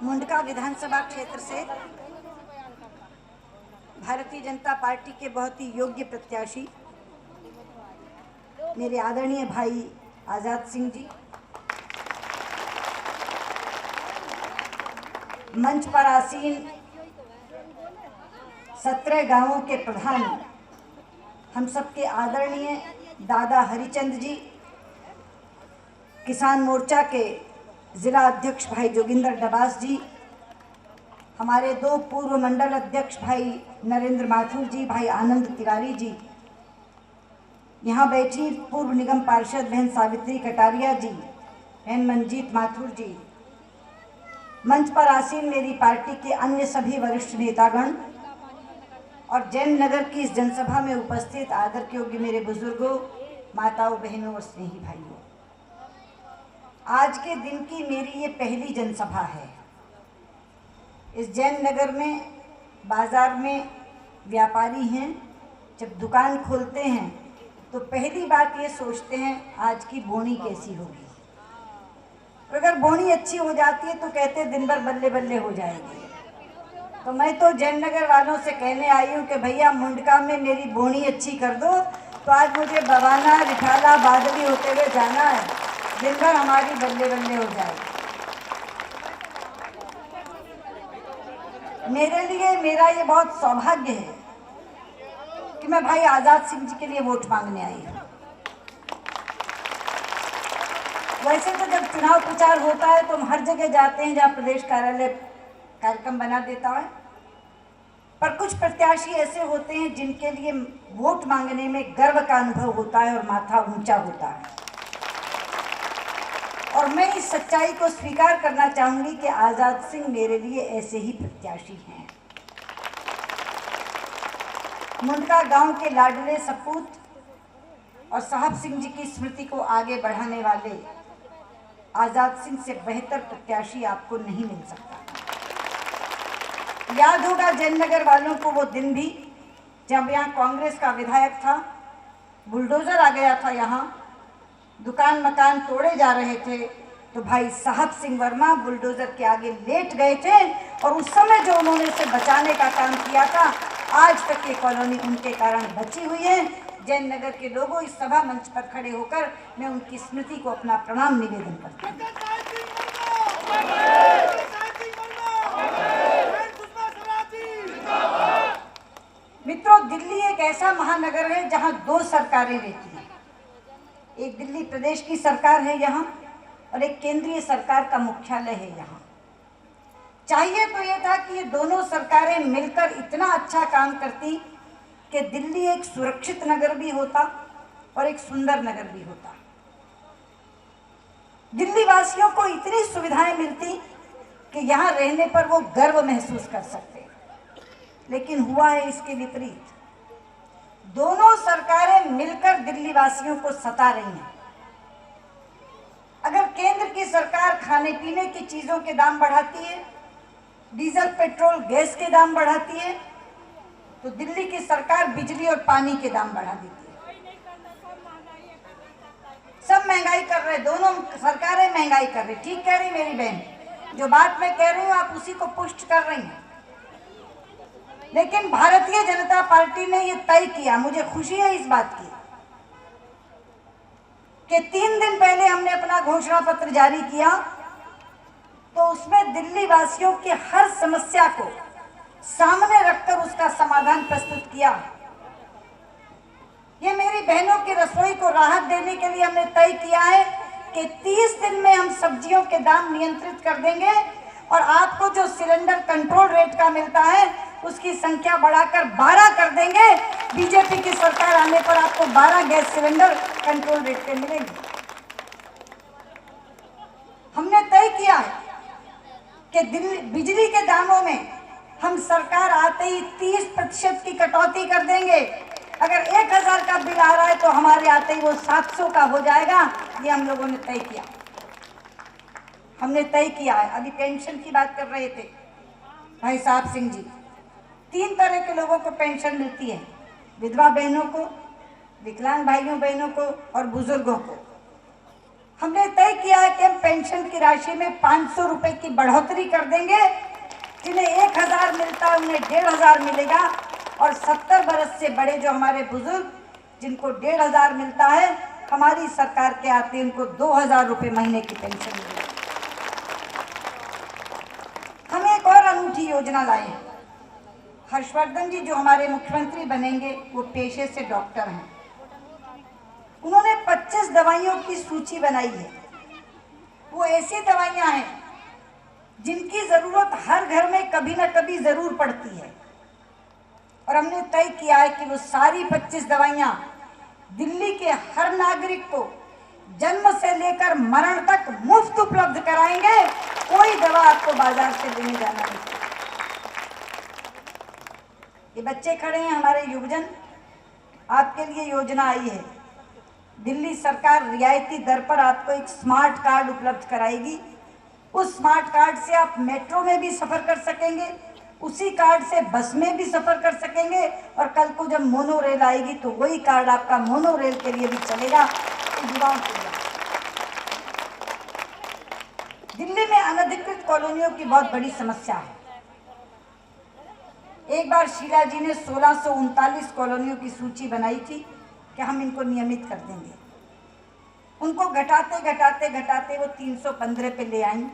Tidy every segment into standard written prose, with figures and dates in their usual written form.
मुंडका विधानसभा क्षेत्र से भारतीय जनता पार्टी के बहुत ही योग्य प्रत्याशी मेरे आदरणीय भाई आज़ाद सिंह जी, मंच पर आसीन 17 गांवों के प्रधान हम सबके आदरणीय दादा हरिचंद जी, किसान मोर्चा के जिला अध्यक्ष भाई जोगिंदर डबास जी, हमारे 2 पूर्व मंडल अध्यक्ष भाई नरेंद्र माथुर जी, भाई आनंद तिवारी जी, यहाँ बैठी पूर्व निगम पार्षद बहन सावित्री कटारिया जी, बहन मंजीत माथुर जी, मंच पर आसीन मेरी पार्टी के अन्य सभी वरिष्ठ नेतागण और जैन नगर की इस जनसभा में उपस्थित आदर के योग्य मेरे बुजुर्गों, माताओं, बहनों और स्नेही भाइयों, आज के दिन की मेरी ये पहली जनसभा है। इस जैन नगर में बाजार में व्यापारी हैं, जब दुकान खोलते हैं तो पहली बात ये सोचते हैं आज की बोनी कैसी होगी। अगर बोनी अच्छी हो जाती है तो कहते दिन भर बल्ले बल्ले हो जाएगी। तो मैं तो जैन नगर वालों से कहने आई हूँ कि भैया मुंडका में मेरी बोनी अच्छी कर दो, तो आज मुझे बवाना, रिठाला, बादली होते हुए जाना है, दिन भर हमारी बल्ले बल्ले हो जाएगी। मेरे लिए मेरा ये बहुत सौभाग्य है कि मैं भाई आज़ाद सिंह जी के लिए वोट मांगने आई हूँ। वैसे तो जब चुनाव प्रचार होता है तो हम हर जगह जाते हैं जहाँ प्रदेश कार्यालय कार्यक्रम बना देता है, पर कुछ प्रत्याशी ऐसे होते हैं जिनके लिए वोट मांगने में गर्व का अनुभव होता है और माथा ऊंचा होता है। और मैं इस सच्चाई को स्वीकार करना चाहूंगी कि आज़ाद सिंह मेरे लिए ऐसे ही प्रत्याशी हैं। मुंडका गांव के लाडले सपूत और साहब सिंह जी की स्मृति को आगे बढ़ाने वाले आज़ाद सिंह से बेहतर प्रत्याशी आपको नहीं मिल सकता। याद होगा जैन नगर वालों को वो दिन भी जब यहाँ कांग्रेस का विधायक था, बुलडोजर आ गया था, यहाँ दुकान मकान तोड़े जा रहे थे, तो भाई साहब सिंह वर्मा बुलडोजर के आगे लेट गए थे और उस समय जो उन्होंने इसे बचाने का काम किया था, आज तक ये कॉलोनी उनके कारण बची हुई है। जैन नगर के लोगों, इस सभा मंच पर खड़े होकर मैं उनकी स्मृति को अपना प्रणाम निवेदन करती हूँ। मित्रों, दिल्ली एक ऐसा महानगर है जहाँ 2 सरकारें रहती हैं। एक दिल्ली प्रदेश की सरकार है यहाँ और एक केंद्रीय सरकार का मुख्यालय है यहाँ। चाहिए तो ये था कि ये दोनों सरकारें मिलकर इतना अच्छा काम करती कि दिल्ली एक सुरक्षित नगर भी होता और एक सुंदर नगर भी होता। दिल्ली वासियों को इतनी सुविधाएं मिलती कि यहाँ रहने पर वो गर्व महसूस कर सकते, लेकिन हुआ है इसके विपरीत। दोनों सरकारें मिलकर दिल्ली वासियों को सता रही हैं। अगर केंद्र की सरकार खाने पीने की चीजों के दाम बढ़ाती है, डीजल पेट्रोल गैस के दाम बढ़ाती है, तो दिल्ली की सरकार बिजली और पानी के दाम बढ़ा देती है। सब महंगाई कर रहे, दोनों सरकारें महंगाई कर रही। ठीक कह रही मेरी बहन, जो बात मैं कह रही हूँ आप उसी को पुष्ट कर रही हैं। लेकिन भारतीय जनता पार्टी ने ये तय किया, मुझे खुशी है इस बात की, कि 3 दिन पहले हमने अपना घोषणा पत्र जारी किया, तो उसमें दिल्ली वासियों की हर समस्या को सामने रखकर उसका समाधान प्रस्तुत किया। ये मेरी बहनों की रसोई को राहत देने के लिए हमने तय किया है कि 30 दिन में हम सब्जियों के दाम नियंत्रित कर देंगे और आपको जो सिलेंडर कंट्रोल रेट का मिलता है उसकी संख्या बढ़ाकर 12 कर देंगे। बीजेपी की सरकार आने पर आपको 12 गैस सिलेंडर कंट्रोल रेट पे मिलेंगे। हमने तय किया है कि बिजली के दामों में हम सरकार आते ही 30% की कटौती कर देंगे। अगर 1000 का बिल आ रहा है तो हमारे आते ही वो 700 का हो जाएगा। ये हम लोगों ने तय किया, हमने तय किया है। अभी पेंशन की बात कर रहे थे भाई साहब सिंह जी। 3 तरह के लोगों को पेंशन मिलती है, विधवा बहनों को, विकलांग भाइयों बहनों को और बुजुर्गों को। हमने तय किया है कि हम पेंशन की राशि में 500 रुपए की बढ़ोतरी कर देंगे। जिन्हें 1000 मिलता है उन्हें 1500 मिलेगा, और 70 बरस से बड़े जो हमारे बुजुर्ग जिनको 1500 मिलता है, हमारी सरकार के आते उनको 2000 रुपये महीने की पेंशन मिलेगी। हम एक और अनूठी योजना लाए हैं। हर्षवर्धन जी जो हमारे मुख्यमंत्री बनेंगे वो पेशे से डॉक्टर हैं। उन्होंने 25 दवाइयों की सूची बनाई है। वो ऐसी दवाइयां हैं जिनकी जरूरत हर घर में कभी ना कभी जरूर पड़ती है, और हमने तय किया है कि वो सारी 25 दवाइयां दिल्ली के हर नागरिक को जन्म से लेकर मरण तक मुफ्त उपलब्ध कराएंगे। कोई दवा आपको बाजार से लेने जाना नहीं। ये बच्चे खड़े हैं हमारे युवजन, आपके लिए योजना आई है। दिल्ली सरकार रियायती दर पर आपको एक स्मार्ट कार्ड उपलब्ध कराएगी। उस स्मार्ट कार्ड से आप मेट्रो में भी सफर कर सकेंगे, उसी कार्ड से बस में भी सफर कर सकेंगे, और कल को जब मोनो रेल आएगी तो वही कार्ड आपका मोनो रेल के लिए भी चलेगा। युवाओं के लिए दिल्ली में अनधिकृत कॉलोनियों की बहुत बड़ी समस्या है। एक बार शीला जी ने 1639 कॉलोनियों की सूची बनाई थी कि हम इनको नियमित कर देंगे। उनको घटाते घटाते घटाते वो 315 पे ले आई,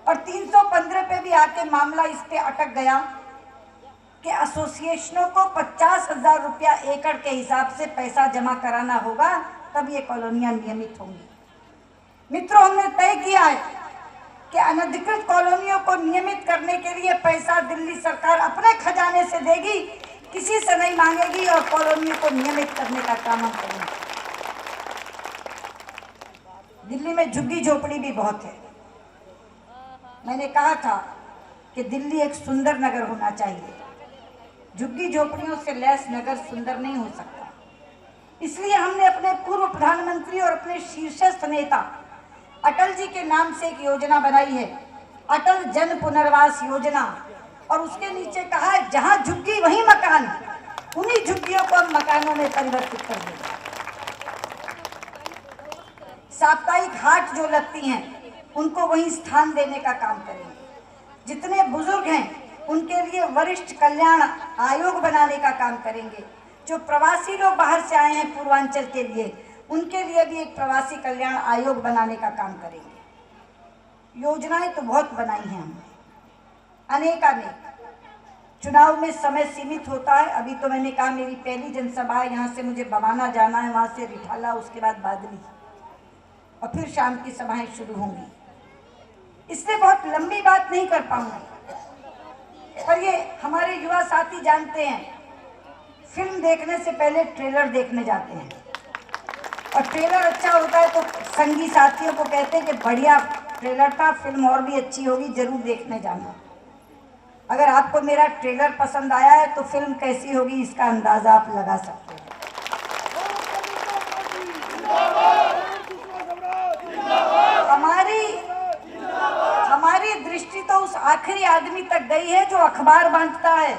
और 315 पे भी आके मामला इस पे अटक गया कि एसोसिएशनों को 50,000 रुपया एकड़ के हिसाब से पैसा जमा कराना होगा, तब ये कॉलोनियां नियमित होंगी। मित्रों, हमने तय किया है कि अनधिकृत कॉलोनियों को नियमित करने के लिए पैसा दिल्ली सरकार अपने खजाने से देगी, किसी से नहीं मांगेगी, और कॉलोनियों को नियमित करने का काम हम करेंगे। दिल्ली में झुग्गी झोपड़ी भी बहुत है। मैंने कहा था कि दिल्ली एक सुंदर नगर होना चाहिए। झुग्गी झोपड़ियों से लैस नगर सुंदर नहीं हो सकता। इसलिए हमने अपने पूर्व प्रधानमंत्री और अपने शीर्षस्थ नेता अटल जी के नाम से एक योजना बनाई है, अटल जन पुनर्वास योजना। और उसके नीचे कहा है जहां झुग्गी वहीं मकान, उन्हीं झुग्गियों को हम मकानों में परिवर्तित कर देंगे। साप्ताहिक हाट जो लगती हैं उनको वहीं स्थान देने का काम करेंगे। जितने बुजुर्ग हैं उनके लिए वरिष्ठ कल्याण आयोग बनाने का काम करेंगे। जो प्रवासी लोग बाहर से आए हैं पूर्वांचल के लिए, उनके लिए भी एक प्रवासी कल्याण आयोग बनाने का काम करेंगे। योजनाएं तो बहुत बनाई हैं हमने, अनेक। चुनाव में समय सीमित होता है। अभी तो मैंने कहा मेरी पहली जनसभा है, यहाँ से मुझे बवाना जाना है, वहाँ से रिठाला, उसके बाद बादली, और फिर शाम की सभाएं शुरू होंगी। इसलिए बहुत लंबी बात नहीं कर पाऊंगी। पर ये हमारे युवा साथी जानते हैं, फिल्म देखने से पहले ट्रेलर देखने जाते हैं, और ट्रेलर अच्छा होता है तो संगी साथियों को कहते हैं कि बढ़िया ट्रेलर था, फिल्म और भी अच्छी होगी, जरूर देखने जाना। अगर आपको मेरा ट्रेलर पसंद आया है तो फिल्म कैसी होगी इसका अंदाजा आप लगा सकते हैं। हमारी दृष्टि तो उस आखिरी आदमी तक गई है जो अखबार बांटता है,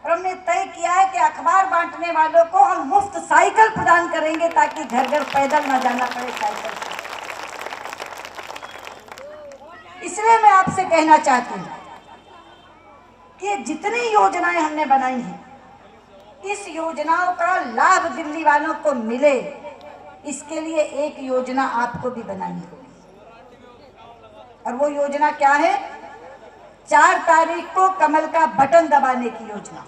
और हमने तय किया है कि अखबार बांटने वालों को हम मुफ्त साइकिल प्रदान करेंगे ताकि घर घर पैदल न जाना पड़े साइकिल से। इसलिए मैं आपसे कहना चाहती हूँ कि जितनी योजनाएं हमने बनाई हैं, इस योजनाओं का लाभ दिल्ली वालों को मिले, इसके लिए एक योजना आपको भी बनानी होगी। और वो योजना क्या है? 4 तारीख को कमल का बटन दबाने की योजना।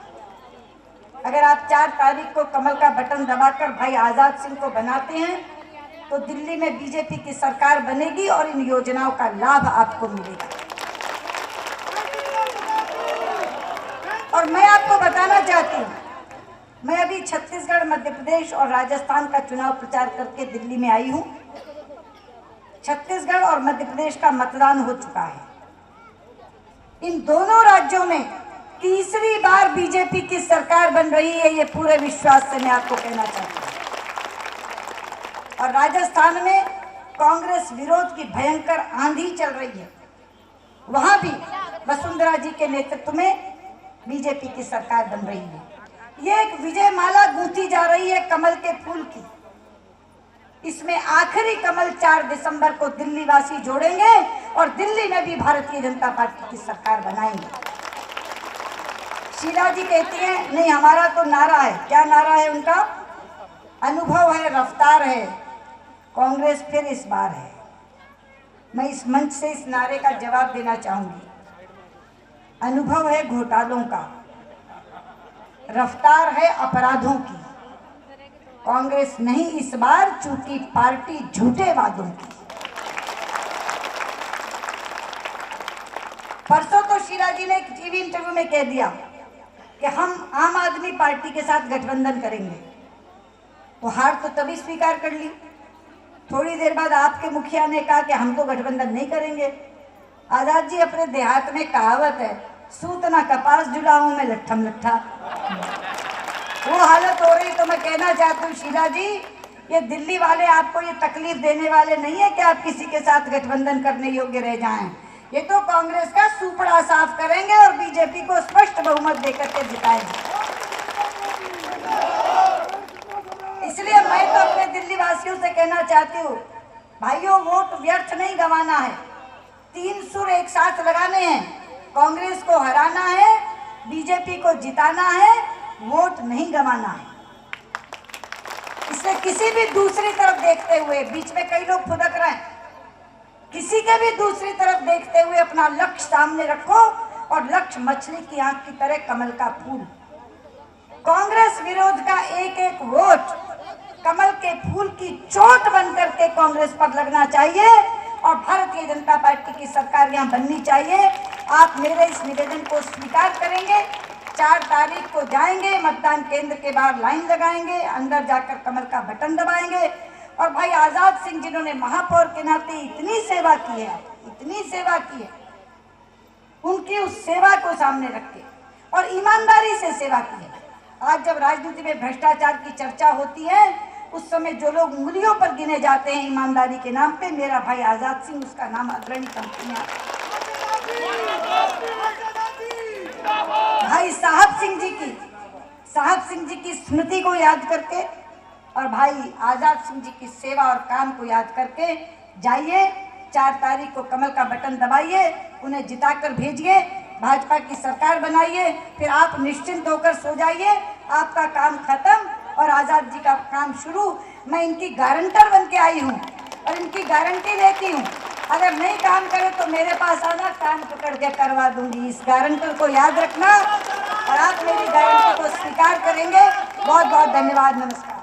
अगर आप 4 तारीख को कमल का बटन दबाकर भाई आजाद सिंह को बनाते हैं तो दिल्ली में बीजेपी की सरकार बनेगी और इन योजनाओं का लाभ आपको मिलेगा। और मैं आपको बताना चाहती हूँ, मैं अभी छत्तीसगढ़, मध्य प्रदेश और राजस्थान का चुनाव प्रचार करके दिल्ली में आई हूँ। छत्तीसगढ़ और मध्य प्रदेश का मतदान हो चुका है। इन दोनों राज्यों में तीसरी बार बीजेपी की सरकार बन रही है, ये पूरे विश्वास से मैं आपको कहना चाहती हूँ। और राजस्थान में कांग्रेस विरोध की भयंकर आंधी चल रही है, वहां भी वसुंधरा जी के नेतृत्व में बीजेपी की सरकार बन रही है। ये एक विजय माला गूंथी जा रही है कमल के फूल की। इसमें आखिरी कमल 4 दिसंबर को दिल्ली वासी जोड़ेंगे और दिल्ली में भी भारतीय जनता पार्टी की सरकार बनाएंगे। शीला जी कहती हैं नहीं, हमारा तो नारा है। क्या नारा है उनका? अनुभव है, रफ्तार है, कांग्रेस फिर इस बार है। मैं इस मंच से इस नारे का जवाब देना चाहूंगी। अनुभव है घोटालों का, रफ्तार है अपराधों की, कांग्रेस नहीं इस बार, चूंकि पार्टी झूठे वादों की। परसों तो शीला जी ने एक टीवी इंटरव्यू में कह दिया कि हम आम आदमी पार्टी के साथ गठबंधन करेंगे। तो हार तो तभी स्वीकार कर ली। थोड़ी देर बाद आपके मुखिया ने कहा कि हम तो गठबंधन नहीं करेंगे। आजाद जी, अपने देहात में कहावत है, सूत ना कपास जुलाऊं मैं लट्ठम लट्ठा। वो हालत हो रही। तो मैं कहना चाहती हूँ शीला जी, ये दिल्ली वाले आपको ये तकलीफ देने वाले नहीं है कि आप किसी के साथ गठबंधन करने योग्य रह जाएं। ये तो कांग्रेस का सुपड़ा साफ करेंगे और बीजेपी को स्पष्ट बहुमत देकर के जिताएंगे। इसलिए मैं तो अपने दिल्ली वासियों से कहना चाहती हूँ, भाइयों, वोट व्यर्थ नहीं गंवाना है। 3 सुर एक साथ लगाने हैं। कांग्रेस को हराना है, बीजेपी को जिताना है, वोट नहीं गंवाना है। इसलिए किसी भी दूसरी तरफ देखते हुए, बीच में कई लोग फुदक रहे हैं, किसी के भी दूसरी तरफ देखते हुए अपना लक्ष्य सामने रखो और लक्ष्य मछली की आंख की तरह कमल का फूल। कांग्रेस विरोध का एक एक वोट कमल के फूल की चोट बनकर के कांग्रेस पर लगना चाहिए और भारतीय जनता पार्टी की सरकार यहाँ बननी चाहिए। आप मेरे इस निवेदन को स्वीकार करेंगे। 4 तारीख को जाएंगे, मतदान केंद्र के बाहर लाइन लगाएंगे, अंदर जाकर कमल का बटन दबाएंगे। और भाई आजाद सिंह, जिन्होंने महापौर के नाते इतनी सेवा की है, इतनी सेवा की है, उनकी उस सेवा को सामने रख के और ईमानदारी से सेवा की है। आज जब राजनीति में भ्रष्टाचार की चर्चा होती है, उस समय जो लोग उंगलियों पर गिने जाते हैं ईमानदारी के नाम पे, मेरा भाई आजाद सिंह उसका नाम अग्रणी कंपनियां। भाई साहब सिंह जी की स्मृति को याद करके और भाई आजाद सिंह जी की सेवा और काम को याद करके जाइए। 4 तारीख को कमल का बटन दबाइए, उन्हें जिताकर भेजिए, भाजपा की सरकार बनाइए, फिर आप निश्चिंत होकर सो जाइए। आपका काम खत्म और आजाद जी का काम शुरू। मैं इनकी गारंटर बन के आई हूँ और इनकी गारंटी लेती हूँ। अगर नहीं काम करे तो मेरे पास आना, काम पकड़ के करवा दूंगी। इस गारंटर को याद रखना और आप मेरी गारंटी को स्वीकार करेंगे। बहुत बहुत धन्यवाद। नमस्कार।